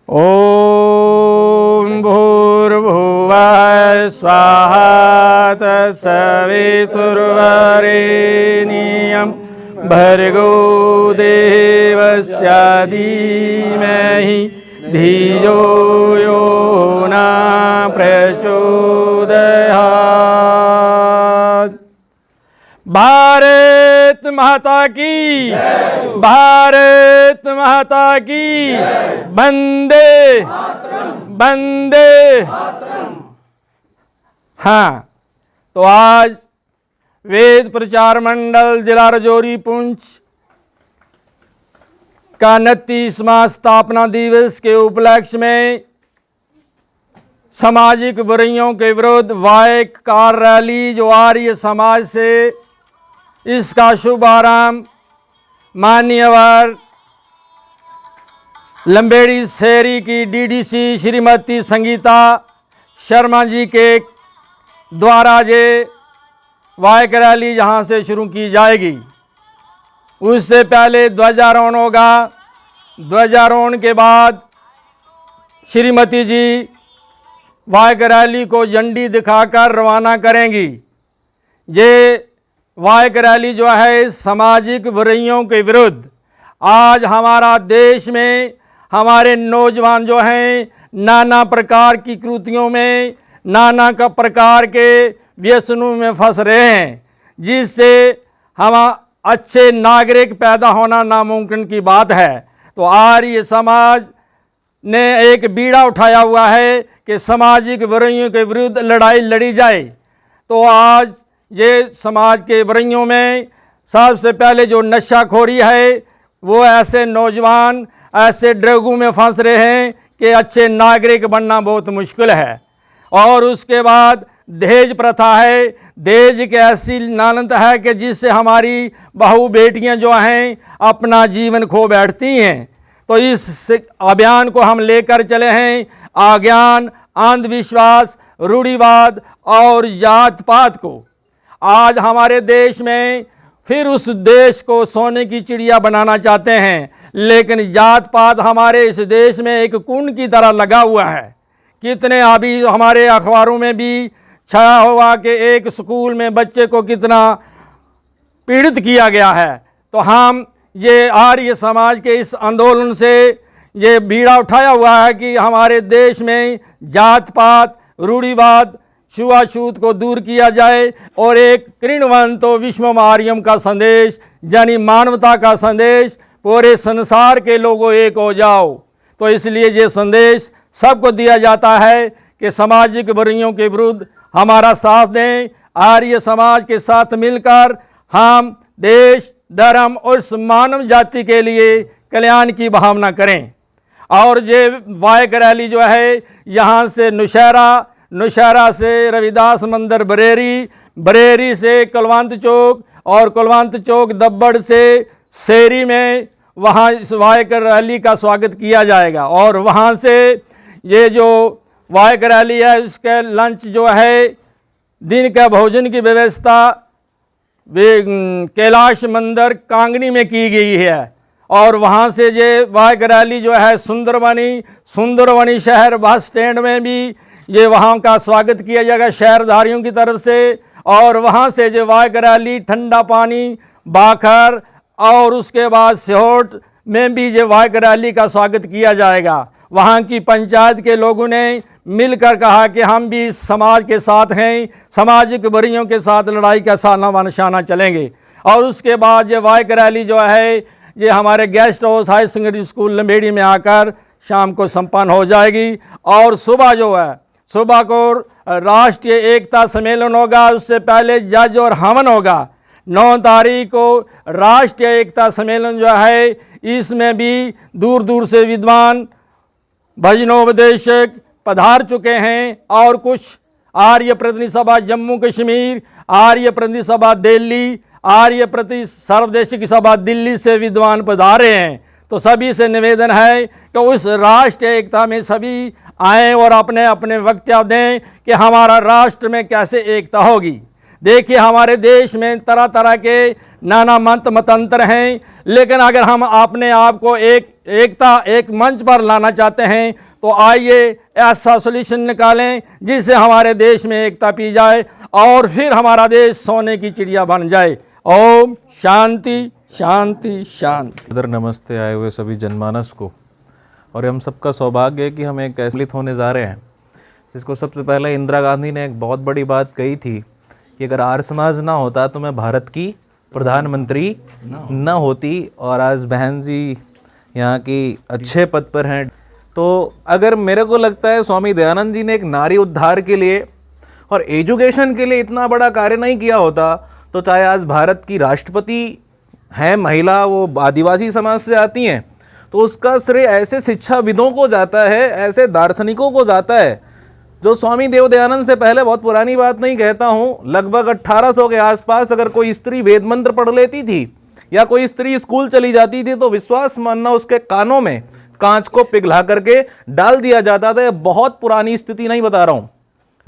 ओम भूर्भुवः स्वाहा तत्सवितुर्वरेण्यं भर्गो देवस्य धीमहि धियो यो न प्रचोदयात्। भारत माता की, भारत माता की, वंदे वंदे। हाँ, तो आज वेद प्रचार मंडल जिला राजौरी पुंछ का 29वां स्थापना दिवस के उपलक्ष्य में सामाजिक बुराइयों के विरुद्ध वाइक कार रैली जो आर्य समाज से इसका शुभारंभ मान्यवर लंबेड़ी शहरी की डीडीसी श्रीमती संगीता शर्मा जी के द्वारा ये वाइक रैली जहाँ से शुरू की जाएगी। उससे पहले ध्वजारोहण होगा। ध्वजारोहण के बाद श्रीमती जी वाइक रैली को झंडी दिखाकर रवाना करेंगी। ये वाइक रैली जो है सामाजिक बुराइयों के विरुद्ध, आज हमारा देश में हमारे नौजवान जो हैं नाना प्रकार की कृतियों में, नाना का प्रकार के व्यसनों में फंस रहे हैं, जिससे हम अच्छे नागरिक पैदा होना नामुमकिन की बात है। तो आर्य समाज ने एक बीड़ा उठाया हुआ है कि सामाजिक बुराइयों के विरुद्ध लड़ाई लड़ी जाए। तो आज ये समाज के बुराइयों में सबसे पहले जो नशाखोरी है, वो ऐसे नौजवान ऐसे ड्रगों में फंस रहे हैं कि अच्छे नागरिक बनना बहुत मुश्किल है। और उसके बाद दहेज प्रथा है। दहेज की ऐसी लानत है कि जिससे हमारी बहू बेटियां जो हैं अपना जीवन खो बैठती हैं। तो इस अभियान को हम लेकर चले हैं। अज्ञान, अंधविश्वास, रूढ़िवाद और जात पात को आज हमारे देश में फिर उस देश को सोने की चिड़िया बनाना चाहते हैं, लेकिन जात पात हमारे इस देश में एक कुंड की तरह लगा हुआ है। कितने अभी हमारे अखबारों में भी छाया हुआ कि एक स्कूल में बच्चे को कितना पीड़ित किया गया है। तो हम ये आर्य समाज के इस आंदोलन से ये बीड़ा उठाया हुआ है कि हमारे देश में जात पात, रूढ़िवाद, छुआछूत को दूर किया जाए और एक कृणवंतो विश्वमार्यम का संदेश यानी मानवता का संदेश पूरे संसार के लोगों एक हो जाओ। तो इसलिए ये संदेश सबको दिया जाता है कि सामाजिक बुराइयों के विरुद्ध हमारा साथ दें। आर्य समाज के साथ मिलकर हम देश, धर्म और मानव जाति के लिए कल्याण की भावना करें। और ये वाइक रैली जो है यहाँ से नौशहरा से रविदास मंदिर बरेरी, बरेरी से कुलवंत चौक और कुलवंत चौक दब्बड़ से शेरी में वहाँ इस वाइक रैली का स्वागत किया जाएगा। और वहाँ से ये जो वाइक रैली है इसके लंच जो है दिन का भोजन की व्यवस्था वे कैलाश मंदिर कांगनी में की गई है। और वहाँ से ये वाइक रैली जो है सुंदरवनी शहर बस स्टैंड में भी ये वहाँ का स्वागत किया जाएगा शहरधारियों की तरफ से। और वहाँ से जो वाइक रैली ठंडा पानी, बाखर और उसके बाद सिहोट में भी ये वाइक रैली का स्वागत किया जाएगा। वहाँ की पंचायत के लोगों ने मिलकर कहा कि हम भी समाज के साथ हैं, सामाजिक बुराइयों के साथ लड़ाई का साना व निशाना चलेंगे। और उसके बाद ये वाइक रैली जो है ये हमारे guest house high secondary school Lambedi में आकर शाम को संपन्न हो जाएगी। और सुबह जो है सुबह को राष्ट्रीय एकता सम्मेलन होगा। उससे पहले जज और हवन होगा। 9 तारीख को राष्ट्रीय एकता सम्मेलन जो है इसमें भी दूर दूर से विद्वान भजनोपदेशक पधार चुके हैं। और कुछ आर्य प्रतिनिधि सभा जम्मू कश्मीर, आर्य प्रतिनिधि सभा दिल्ली, आर्य प्रतिनिधि सर्वदेशिक सभा दिल्ली से विद्वान पधारे हैं। तो सभी से निवेदन है कि उस राष्ट्रीय एकता में सभी आएँ और अपने अपने वक्तव्य दें कि हमारा राष्ट्र में कैसे एकता होगी। देखिए हमारे देश में तरह तरह के नाना मत मतांतर हैं, लेकिन अगर हम अपने आप को एक मंच पर लाना चाहते हैं तो आइए ऐसा सॉल्यूशन निकालें जिससे हमारे देश में एकता पी जाए और फिर हमारा देश सोने की चिड़िया बन जाए। ओम शांति शांति शांति। इधर नमस्ते आए हुए सभी जनमानस को, और हम सबका सौभाग्य है कि हम एक ऐसलित होने जा रहे हैं जिसको सबसे पहले इंदिरा गांधी ने एक बहुत बड़ी बात कही थी कि अगर आर्य समाज ना होता तो मैं भारत की प्रधानमंत्री न होती, और आज बहन जी यहाँ की अच्छे पद पर हैं। तो अगर मेरे को लगता है स्वामी दयानंद जी ने एक नारी उद्धार के लिए और एजुकेशन के लिए इतना बड़ा कार्य नहीं किया होता तो चाहे आज भारत की राष्ट्रपति हैं महिला, वो आदिवासी समाज से आती हैं, तो उसका श्रेय ऐसे शिक्षाविदों को जाता है, ऐसे दार्शनिकों को जाता है जो स्वामी देव दयानंद से पहले, बहुत पुरानी बात नहीं कहता हूँ, लगभग 1800 के आसपास अगर कोई स्त्री वेद मंत्र पढ़ लेती थी या कोई स्त्री स्कूल चली जाती थी तो विश्वास मानना उसके कानों में कांच को पिघला करके डाल दिया जाता था। बहुत पुरानी स्थिति नहीं बता रहा हूँ।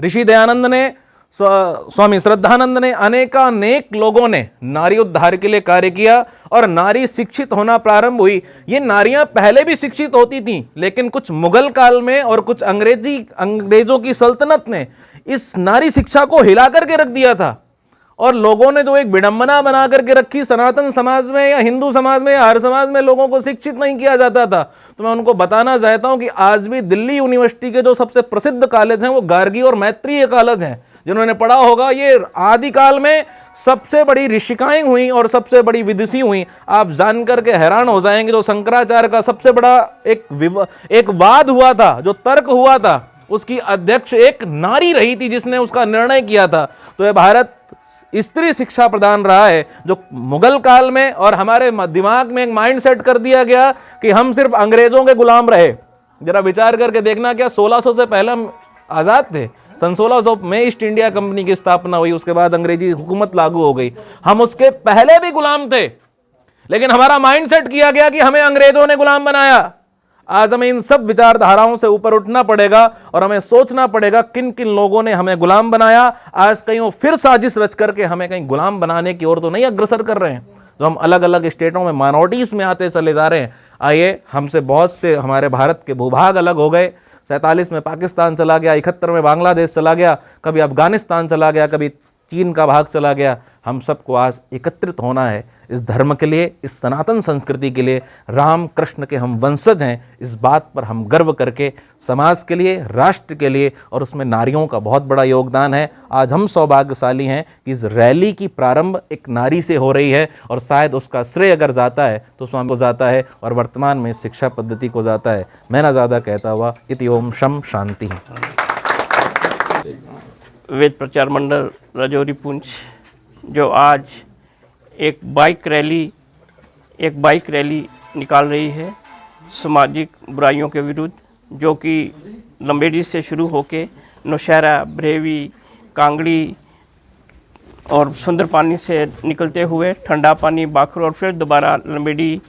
ऋषि दयानंद ने, स्वामी श्रद्धानंद ने, अनेक लोगों ने नारी उद्धार के लिए कार्य किया और नारी शिक्षित होना प्रारंभ हुई। ये नारियां पहले भी शिक्षित होती थीं, लेकिन कुछ मुगल काल में और कुछ अंग्रेजों की सल्तनत ने इस नारी शिक्षा को हिला करके रख दिया था, और लोगों ने जो एक विडंबना बना करके रखी, सनातन समाज में या हिंदू समाज में या आर्य समाज में लोगों को शिक्षित नहीं किया जाता था। तो मैं उनको बताना चाहता हूं कि आज भी दिल्ली यूनिवर्सिटी के जो सबसे प्रसिद्ध कॉलेज हैं वो गार्गी और मैत्रेय कॉलेज हैं। जिन्होंने पढ़ा होगा, ये आदिकाल में सबसे बड़ी ऋषिकाएं हुई और सबसे बड़ी विदुषी हुई। आप जानकर के हैरान हो जाएंगे, जो शंकराचार्य का सबसे बड़ा एक वाद हुआ था, जो तर्क हुआ था, उसकी अध्यक्ष एक नारी रही थी जिसने उसका निर्णय किया था। तो यह भारत स्त्री शिक्षा प्रदान रहा है, जो मुगल काल में और हमारे दिमाग में एक माइंड सेट कर दिया गया कि हम सिर्फ अंग्रेजों के गुलाम रहे। जरा विचार करके देखना, क्या 1600 से पहले हम आज़ाद थे? सन 1600 में ईस्ट इंडिया कंपनी की स्थापना हुई, उसके बाद अंग्रेजी हुकूमत लागू हो गई। हम उसके पहले भी गुलाम थे, लेकिन हमारा माइंडसेट किया गया कि हमें अंग्रेजों ने गुलाम बनाया। आज हमें इन सब विचारधाराओं से ऊपर उठना पड़ेगा और हमें सोचना पड़ेगा किन किन लोगों ने हमें गुलाम बनाया। आज कहीं वो फिर साजिश रच करके हमें कहीं गुलाम बनाने की ओर तो नहीं अग्रसर कर रहे हैं, जो हम अलग अलग स्टेटों में माइनॉरिटीज में आते चले जा रहे हैं। आइए, हमसे बहुत से हमारे भारत के भूभाग अलग हो गए। 47 में पाकिस्तान चला गया, 71 में बांग्लादेश चला गया, कभी अफगानिस्तान चला गया, कभी चीन का भाग चला गया। हम सबको आज एकत्रित होना है इस धर्म के लिए, इस सनातन संस्कृति के लिए। राम कृष्ण के हम वंशज हैं, इस बात पर हम गर्व करके समाज के लिए, राष्ट्र के लिए, और उसमें नारियों का बहुत बड़ा योगदान है। आज हम सौभाग्यशाली हैं कि इस रैली की प्रारंभ एक नारी से हो रही है, और शायद उसका श्रेय अगर जाता है तो स्वामी को जाता है और वर्तमान में शिक्षा पद्धति को जाता है। मैं ना ज़्यादा कहता हुआ इति ओम शम शांति। वेद प्रचार मंडल राजौरी पुंछ जो आज एक बाइक रैली निकाल रही है सामाजिक बुराइयों के विरुद्ध, जो कि लंबेड़ी से शुरू होके नौशहरा, बरेवी, कांगड़ी और सुंदरपानी से निकलते हुए ठंडा पानी, बाखर और फिर दोबारा लंबेड़ी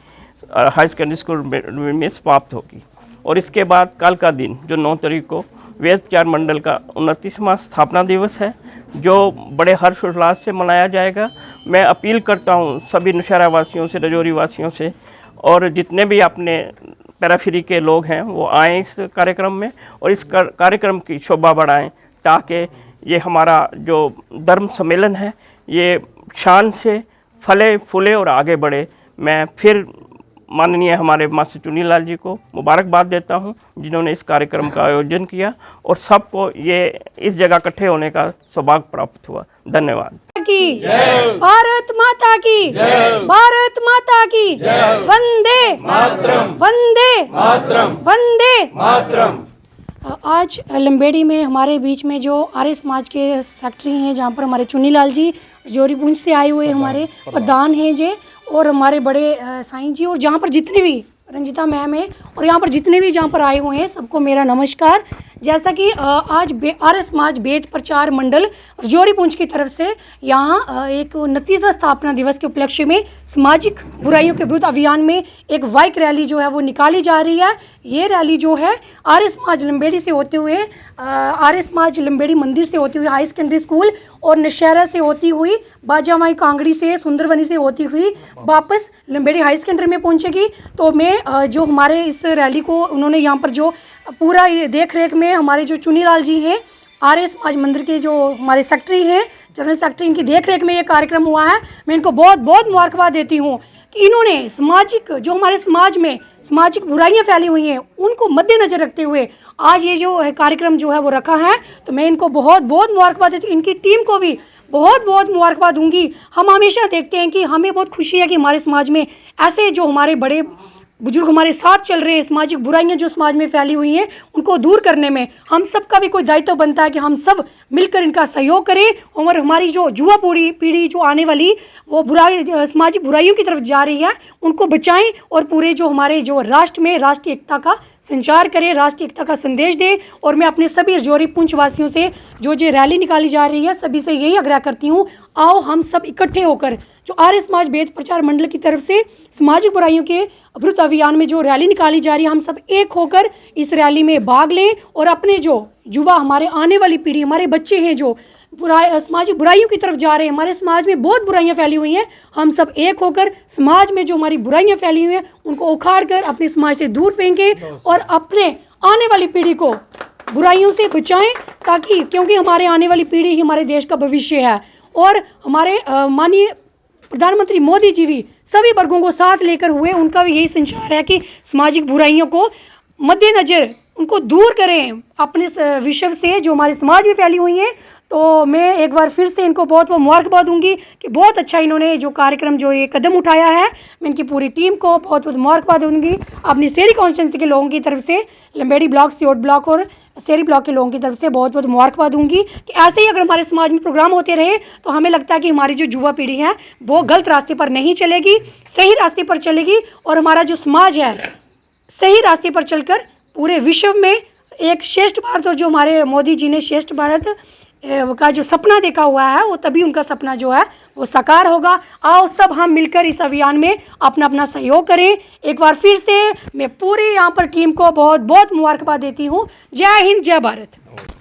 हाई सेकेंडरी स्कूल में समाप्त होगी। और इसके बाद कल का दिन जो 9 तारीख को वेद प्रचार मंडल का 29वां स्थापना दिवस है, जो बड़े हर्षोल्लास से मनाया जाएगा। मैं अपील करता हूं सभी नौशहरा वासियों से, राजौरी वासियों से, और जितने भी अपने पैराफेरी के लोग हैं वो आएँ इस कार्यक्रम में और इस कार्यक्रम की शोभा बढ़ाएं, ताकि ये हमारा जो धर्म सम्मेलन है ये शान से फले फूले और आगे बढ़े। मैं फिर माननीय हमारे मास्टर चुनी लाल जी को मुबारकबाद देता हूं, जिन्होंने इस कार्यक्रम का आयोजन किया और सबको ये इस जगह इकट्ठे होने का सौभाग्य प्राप्त हुआ। धन्यवाद। की भारत माता की, भारत माता की, वंदे मातरम, वंदे मातरम, वंदे मातरम। आज लंबेड़ी में हमारे बीच में जो आर्य समाज के सेक्रेटरी हैं, जहाँ पर हमारे चुनी लाल जी राजौरी पुंछ से आए हुए हमारे प्रधान हैं जे, और हमारे बड़े साईं जी, और जहाँ पर जितने भी रंजिता मैम है, और यहाँ पर जितने भी जहाँ पर आए हुए हैं सबको मेरा नमस्कार। जैसा कि आज आर्य समाज वेद प्रचार मंडल राजौरी पुंछ की तरफ से यहाँ एक 29वां स्थापना दिवस के उपलक्ष्य में सामाजिक बुराइयों के विरुद्ध अभियान में एक बाइक रैली जो है वो निकाली जा रही है। ये रैली जो है आर्य समाज लंबेड़ी से होते हुए, आर्य समाज लंबेड़ी मंदिर से होते हुए हाई सेकेंडरी स्कूल और नौशहरा से होती हुई बाजामाई कांगड़ी से सुंदरबनी से होती हुई वापस लंबेड़ी हाई सेकेंडरी में पहुंचेगी। तो मैं जो हमारे इस रैली को उन्होंने यहाँ पर जो पूरा ये देख रेख में हमारे जो चुनीलाल जी हैं आर्य समाज मंदिर के जो हमारे सेक्रेटरी हैं, जनरल सेक्रेटरी, इनकी देख रेख में ये कार्यक्रम हुआ है। मैं इनको बहुत बहुत मुबारकबाद देती हूँ कि इन्होंने सामाजिक जो हमारे समाज में सामाजिक बुराइयां फैली हुई हैं उनको मद्देनजर रखते हुए आज ये जो कार्यक्रम जो है वो रखा है। तो मैं इनको बहुत बहुत मुबारकबाद देती हूँ, इनकी टीम को भी बहुत बहुत मुबारकबाद दूंगी। हम हमेशा देखते हैं कि हमें बहुत खुशी है कि हमारे समाज में ऐसे जो हमारे बड़े बुजुर्ग हमारे साथ चल रहे हैं। सामाजिक बुराइयां जो समाज में फैली हुई हैं उनको दूर करने में हम सबका भी कोई दायित्व बनता है कि हम सब मिलकर इनका सहयोग करें और हमारी जो युवा पीढ़ी जो आने वाली वो सामाजिक बुराइयों की तरफ जा रही है उनको बचाएं और पूरे जो हमारे जो राष्ट्र में राष्ट्रीय एकता का संचार करें, राष्ट्रीय एकता का संदेश दें। और मैं अपने सभी रजौरी पुंछ वासियों से जो रैली निकाली जा रही है सभी से यही आग्रह करती हूँ, आओ हम सब इकट्ठे होकर जो आर्य समाज वेद प्रचार मंडल की तरफ से सामाजिक बुराइयों के विरुद्ध अभियान में जो रैली निकाली जा रही है हम सब एक होकर इस रैली में भाग लें और अपने जो युवा हमारे आने वाली पीढ़ी हमारे बच्चे हैं जो सामाजिक बुराइयों की तरफ जा रहे हैं, हमारे समाज में बहुत बुराइयां फैली हुई हैं, हम सब एक होकर समाज में जो हमारी बुराइयां फैली हुई हैं उनको उखाड़ कर अपने समाज से दूर फेंकें और अपने आने वाली पीढ़ी को बुराइयों से बचाएं, ताकि क्योंकि हमारे आने वाली पीढ़ी ही हमारे देश का भविष्य है। और हमारे माननीय प्रधानमंत्री मोदी जी भी सभी वर्गों को साथ लेकर हुए, उनका भी यही संचार है कि सामाजिक बुराइयों को मद्देनजर उनको दूर करें अपने विषय से जो हमारे समाज में फैली हुई हैं। तो मैं एक बार फिर से इनको बहुत बहुत मुबारकबाद दूंगी कि बहुत अच्छा इन्होंने जो कार्यक्रम जो ये कदम उठाया है। मैं इनकी पूरी टीम को बहुत बहुत मुबारकबाद दूंगी अपनी शहरी कॉन्स्टिट्यूंसी के लोगों की तरफ से, लंबेड़ी ब्लॉक, सियोट ब्लॉक और शहरी ब्लॉक के लोगों की तरफ से बहुत बहुत मुबारकबाद दूंगी कि ऐसे ही अगर हमारे समाज में प्रोग्राम होते रहे तो हमें लगता है कि हमारी जो युवा पीढ़ी है वो गलत रास्ते पर नहीं चलेगी, सही रास्ते पर चलेगी और हमारा जो समाज है सही रास्ते पर चलकर पूरे विश्व में एक श्रेष्ठ भारत, और जो हमारे मोदी जी ने श्रेष्ठ भारत का जो सपना देखा हुआ है वो तभी उनका सपना जो है वो साकार होगा। आओ सब हम मिलकर इस अभियान में अपना अपना सहयोग करें। एक बार फिर से मैं पूरी यहाँ पर टीम को बहुत बहुत मुबारकबाद देती हूँ। जय हिंद, जय भारत।